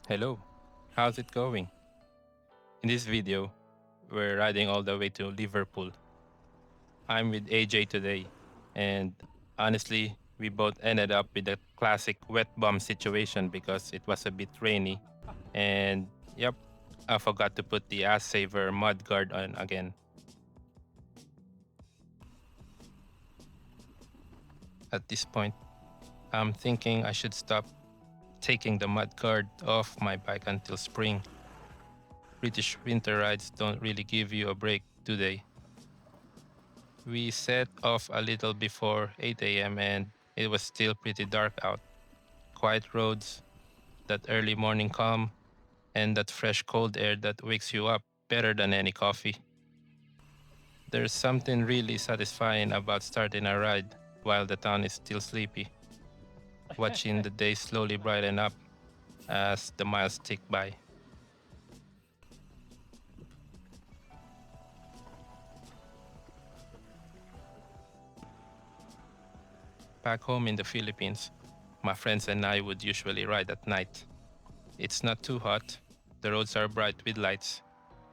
Hello, how's it going? In this video, we're riding all the way to Liverpool. I'm with AJ today, and honestly, we both ended up with a classic wet bum situation because it was a bit rainy. And yep, I forgot to put the ass saver mud guard on again. At this point, I'm thinking I should stop taking the mud guard off my bike until spring. British winter rides don't really give you a break, do they? We set off a little before 8 a.m. and it was still pretty dark out. Quiet roads, that early morning calm, and that fresh cold air that wakes you up better than any coffee. There's something really satisfying about starting a ride while the town is still sleepy, watching the day slowly brighten up as the miles tick by. Back home in the Philippines, my friends and I would usually ride at night. It's not too hot, the roads are bright with lights,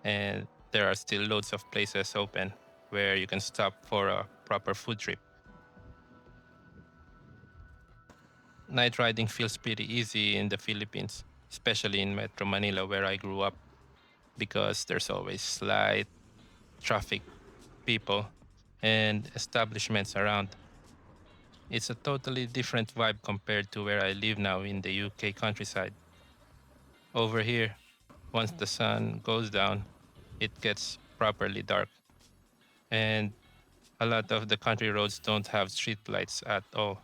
and there are still loads of places open where you can stop for a proper food trip. Night riding feels pretty easy in the Philippines, especially in Metro Manila where I grew up, because there's always light, traffic, people, and establishments around. It's a totally different vibe compared to where I live now in the UK countryside. Over here, once the sun goes down, it gets properly dark, and a lot of the country roads don't have street lights at all.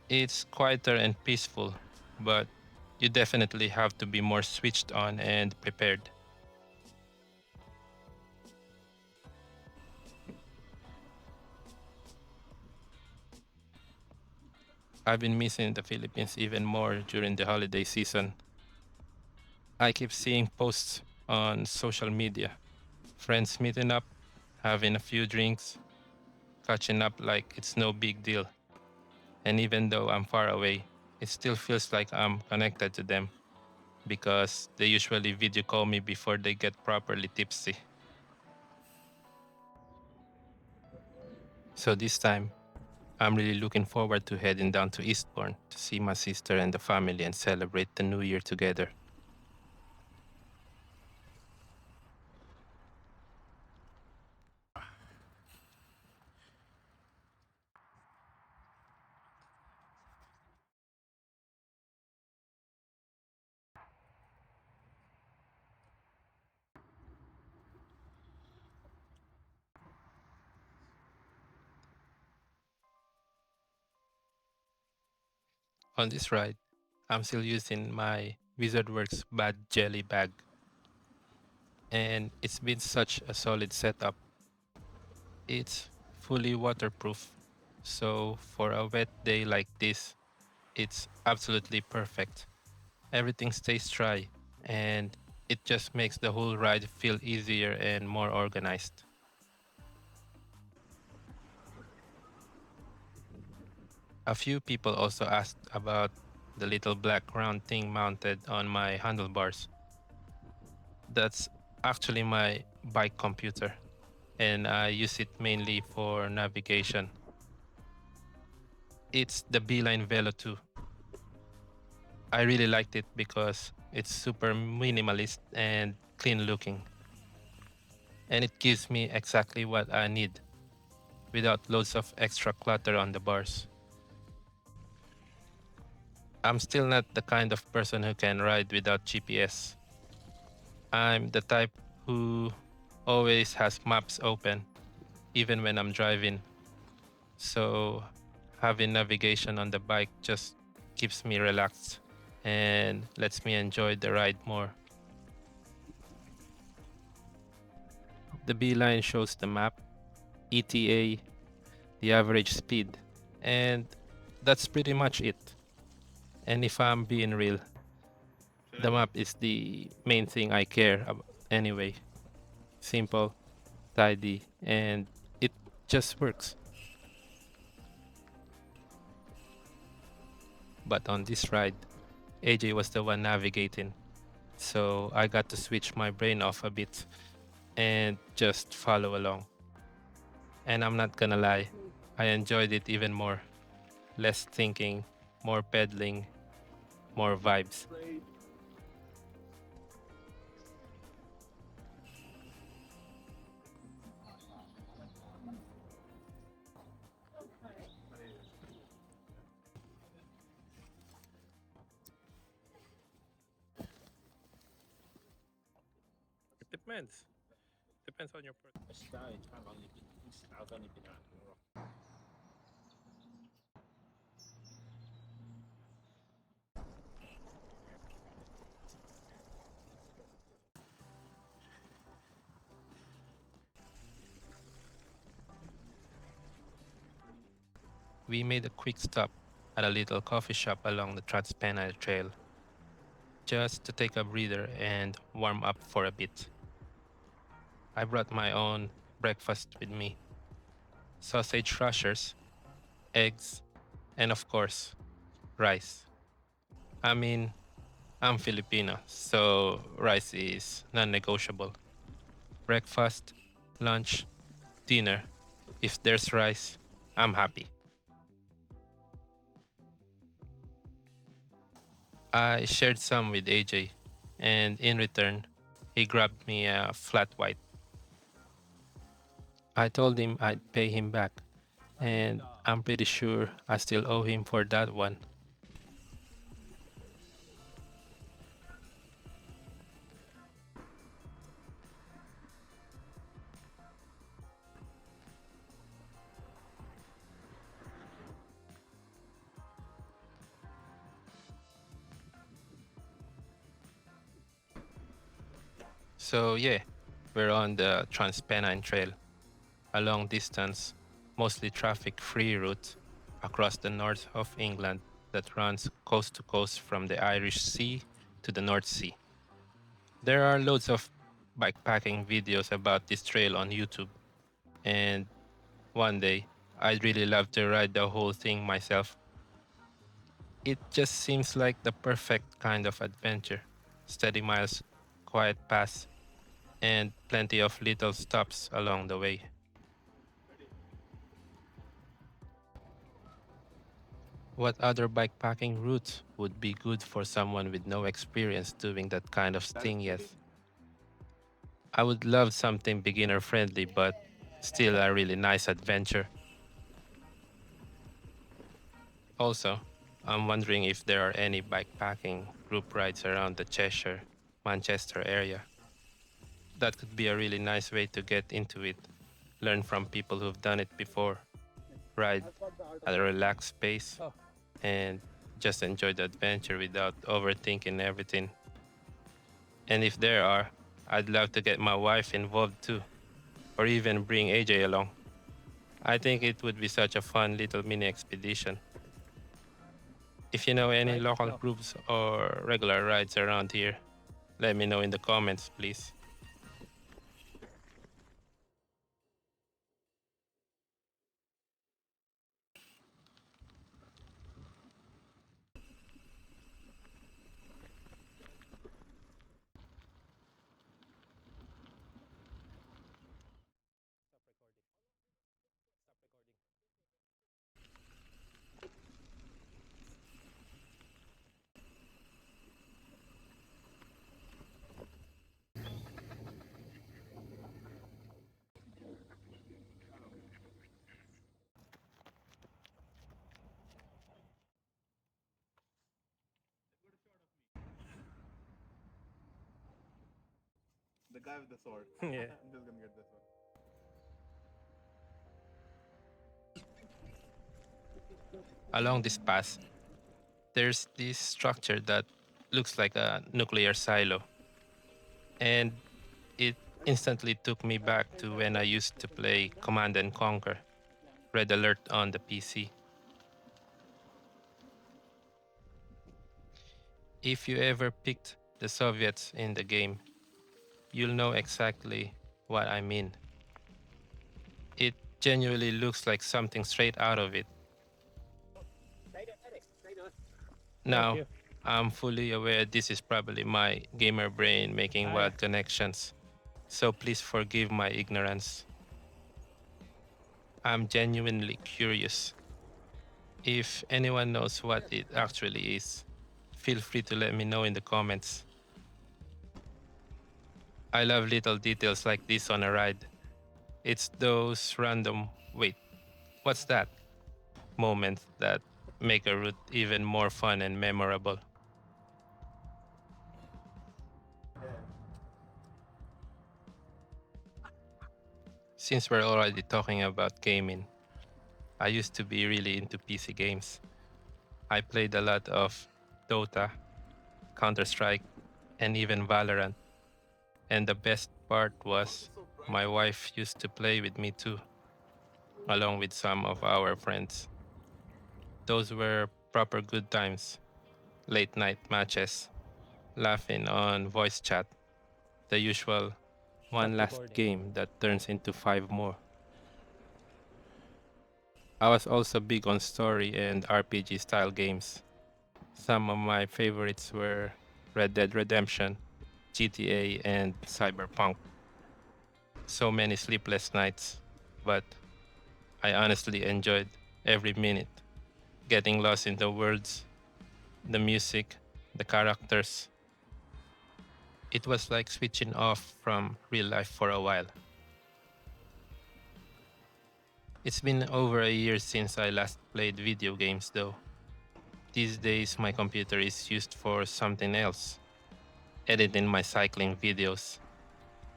It's quieter and peaceful, but you definitely have to be more switched on and prepared. I've been missing the Philippines even more during the holiday season. I keep seeing posts on social media, friends meeting up, having a few drinks, catching up like it's no big deal. And even though I'm far away, it still feels like I'm connected to them because they usually video call me before they get properly tipsy. So this time, I'm really looking forward to heading down to Eastbourne to see my sister and the family and celebrate the new year together. On this ride, I'm still using my Wizardworks Bad Jelly bag, and it's been such a solid setup. It's fully waterproof, so for a wet day like this, it's absolutely perfect. Everything stays dry, and it just makes the whole ride feel easier and more organized. A few people also asked about the little black round thing mounted on my handlebars. That's actually my bike computer, and I use it mainly for navigation. It's the Beeline Velo 2. I really liked it because it's super minimalist and clean looking, and it gives me exactly what I need without loads of extra clutter on the bars. I'm still not the kind of person who can ride without GPS. I'm the type who always has maps open, even when I'm driving. So having navigation on the bike just keeps me relaxed and lets me enjoy the ride more. The beeline shows the map, ETA, the average speed, and that's pretty much it. And if I'm being real, the map is the main thing I care about anyway. Simple, tidy, and it just works. But on this ride, AJ was the one navigating, so I got to switch my brain off a bit and just follow along. And I'm not gonna lie, I enjoyed it even more. Less thinking, more pedaling, more vibes. It depends. Depends on your person. We made a quick stop at a little coffee shop along the Trans Pennine Trail just to take a breather and warm up for a bit. I brought my own breakfast with me: sausage rashers, eggs, and of course, rice. I mean, I'm Filipino, so rice is non negotiable. Breakfast, lunch, dinner. If there's rice, I'm happy. I shared some with AJ, and in return, he grabbed me a flat white. I told him I'd pay him back, and I'm pretty sure I still owe him for that one. So, yeah, we're on the Trans Pennine Trail, a long distance, mostly traffic free route across the north of England that runs coast to coast from the Irish Sea to the North Sea. There are loads of bikepacking videos about this trail on YouTube, and one day I'd really love to ride the whole thing myself. It just seems like the perfect kind of adventure: steady miles, quiet paths, and plenty of little stops along the way. What other bikepacking route would be good for someone with no experience doing that kind of thing yet? I would love something beginner friendly, but still a really nice adventure. Also, I'm wondering if there are any bikepacking group rides around the Cheshire, Manchester area. That could be a really nice way to get into it, learn from people who've done it before, ride at a relaxed pace, and just enjoy the adventure without overthinking everything. And if there are, I'd love to get my wife involved too, or even bring AJ along. I think it would be such a fun little mini expedition. If you know any local groups or regular rides around here, let me know in the comments, please. The guy with the sword. Yeah. I'm just gonna get this one. Along this path, there's this structure that looks like a nuclear silo, and it instantly took me back to when I used to play Command and Conquer, Red Alert on the PC. If you ever picked the Soviets in the game, you'll know exactly what I mean. It genuinely looks like something straight out of it. Thank Now, you. I'm fully aware this is probably my gamer brain making wild connections, so please forgive my ignorance. I'm genuinely curious. If anyone knows what it actually is, feel free to let me know in the comments. I love little details like this on a ride. It's those random, wait, what's that? Moments that make a route even more fun and memorable. Since we're already talking about gaming, I used to be really into PC games. I played a lot of Dota, Counter Strike, and even Valorant. And the best part was my wife used to play with me too, along with some of our friends. Those were proper good times. Late night matches, laughing on voice chat, the usual one last game that turns into five more. I was also big on story and RPG style games. Some of my favorites were Red Dead Redemption, GTA, and Cyberpunk. So many sleepless nights, but I honestly enjoyed every minute, getting lost in the worlds, the music, the characters. It was like switching off from real life for a while. It's been over a year since I last played video games, though. These days, my computer is used for something else, editing my cycling videos.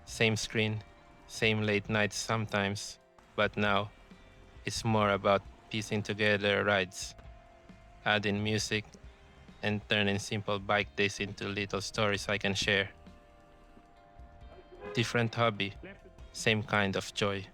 Same screen, same late nights sometimes, but now it's more about piecing together rides, adding music, and turning simple bike days into little stories I can share. Different hobby, same kind of joy.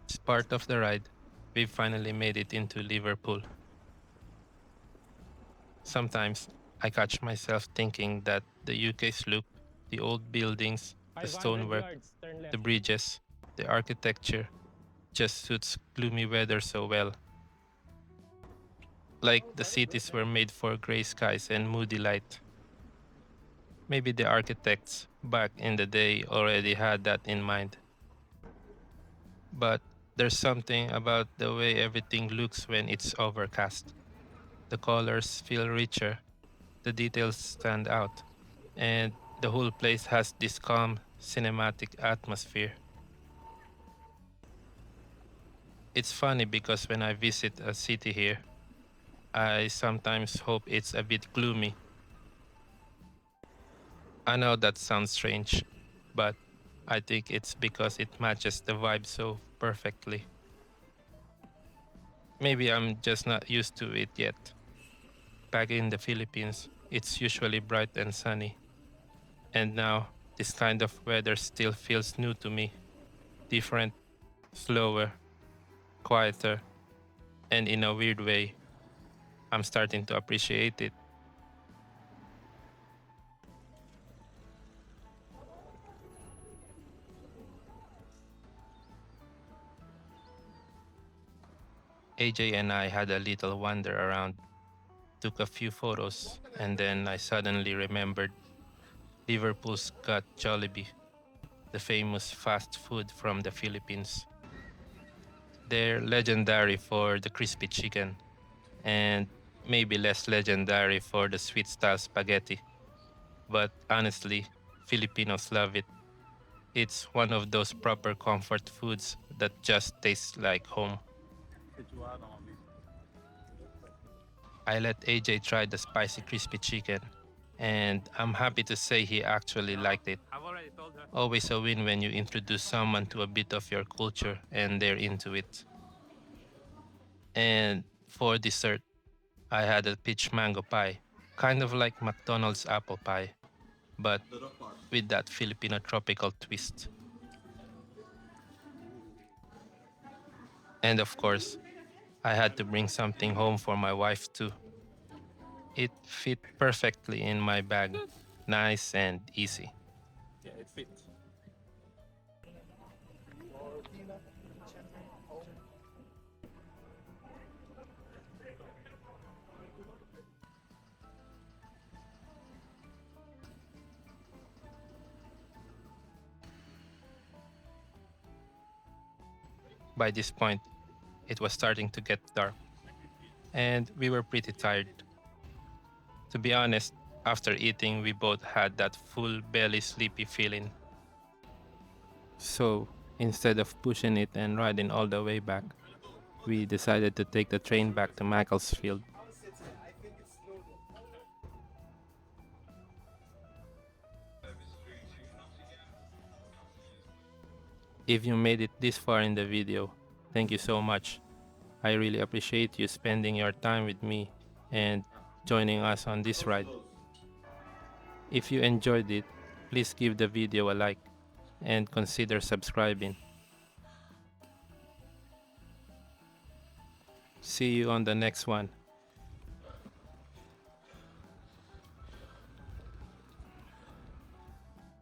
As part of the ride, we finally made it into Liverpool. Sometimes I catch myself thinking that the UK's look, the old buildings, the stonework, the bridges, the architecture just suits gloomy weather so well. Like the cities were made for grey skies and moody light. Maybe the architects back in the day already had that in mind. But there's something about the way everything looks when it's overcast. The colors feel richer, the details stand out, and the whole place has this calm, cinematic atmosphere. It's funny because when I visit a city here, I sometimes hope it's a bit gloomy. I know that sounds strange, but I think it's because it matches the vibe so perfectly. Maybe I'm just not used to it yet. Back in the Philippines, it's usually bright and sunny. And now, this kind of weather still feels new to me. Different, slower, quieter, and in a weird way, I'm starting to appreciate it. AJ and I had a little wander around, took a few photos, and then I suddenly remembered Liverpool's got Jollibee, the famous fast food from the Philippines. They're legendary for the crispy chicken, and maybe less legendary for the sweet style spaghetti. But honestly, Filipinos love it. It's one of those proper comfort foods that just tastes like home. I let AJ try the spicy crispy chicken, and I'm happy to say he actually liked it. Always a win when you introduce someone to a bit of your culture and they're into it. And for dessert, I had a peach mango pie, kind of like McDonald's apple pie, but with that Filipino tropical twist. And of course, I had to bring something home for my wife too. It fit perfectly in my bag, nice and easy. Yeah, it fits. By this point, it was starting to get dark, and we were pretty tired. To be honest, after eating, we both had that full belly sleepy feeling. So, instead of pushing it and riding all the way back, we decided to take the train back to Macclesfield. If you made it this far in the video, thank you so much. I really appreciate you spending your time with me and joining us on this ride. If you enjoyed it, please give the video a like and consider subscribing. See you on the next one.